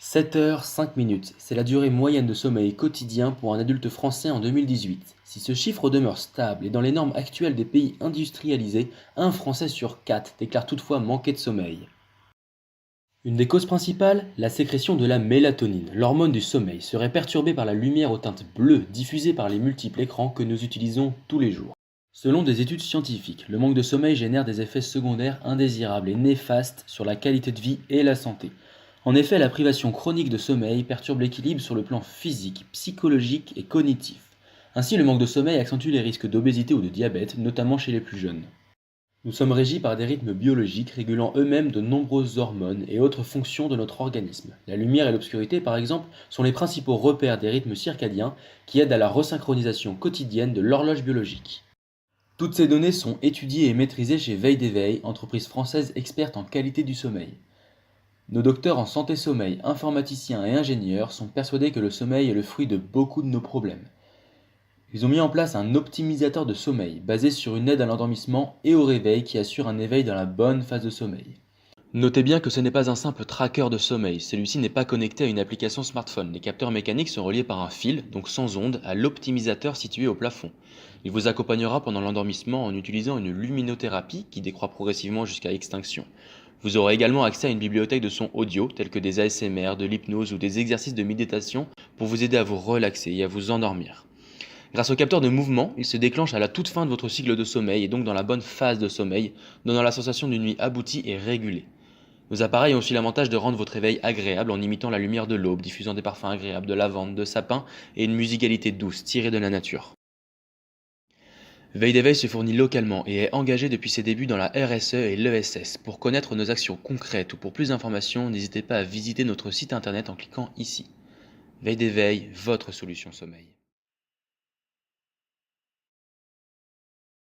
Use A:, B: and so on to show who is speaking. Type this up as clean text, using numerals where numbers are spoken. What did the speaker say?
A: 7 heures 5 minutes, c'est la durée moyenne de sommeil quotidien pour un adulte français en 2018. Si ce chiffre demeure stable et dans les normes actuelles des pays industrialisés, un Français sur 4 déclare toutefois manquer de sommeil. Une des causes principales, la sécrétion de la mélatonine, l'hormone du sommeil, serait perturbée par la lumière aux teintes bleues diffusée par les multiples écrans que nous utilisons tous les jours. Selon des études scientifiques, le manque de sommeil génère des effets secondaires indésirables et néfastes sur la qualité de vie et la santé. En effet, la privation chronique de sommeil perturbe l'équilibre sur le plan physique, psychologique et cognitif. Ainsi, le manque de sommeil accentue les risques d'obésité ou de diabète, notamment chez les plus jeunes. Nous sommes régis par des rythmes biologiques régulant eux-mêmes de nombreuses hormones et autres fonctions de notre organisme. La lumière et l'obscurité, par exemple, sont les principaux repères des rythmes circadiens qui aident à la resynchronisation quotidienne de l'horloge biologique. Toutes ces données sont étudiées et maîtrisées chez Veille d'Éveil, entreprise française experte en qualité du sommeil. Nos docteurs en santé sommeil, informaticiens et ingénieurs sont persuadés que le sommeil est le fruit de beaucoup de nos problèmes. Ils ont mis en place un optimisateur de sommeil basé sur une aide à l'endormissement et au réveil qui assure un éveil dans la bonne phase de sommeil. Notez bien que ce n'est pas un simple tracker de sommeil, celui-ci n'est pas connecté à une application smartphone. Les capteurs mécaniques sont reliés par un fil, donc sans onde, à l'optimisateur situé au plafond. Il vous accompagnera pendant l'endormissement en utilisant une luminothérapie qui décroît progressivement jusqu'à extinction. Vous aurez également accès à une bibliothèque de sons audio tels que des ASMR, de l'hypnose ou des exercices de méditation pour vous aider à vous relaxer et à vous endormir. Grâce au capteur de mouvement, il se déclenche à la toute fin de votre cycle de sommeil et donc dans la bonne phase de sommeil, donnant la sensation d'une nuit aboutie et régulée. Nos appareils ont aussi l'avantage de rendre votre réveil agréable en imitant la lumière de l'aube, diffusant des parfums agréables de lavande, de sapin et une musicalité douce tirée de la nature. Veille d'éveil se fournit localement et est engagé depuis ses débuts dans la RSE et l'ESS. Pour connaître nos actions concrètes ou pour plus d'informations, n'hésitez pas à visiter notre site internet en cliquant ici. Veille d'éveil, votre solution sommeil.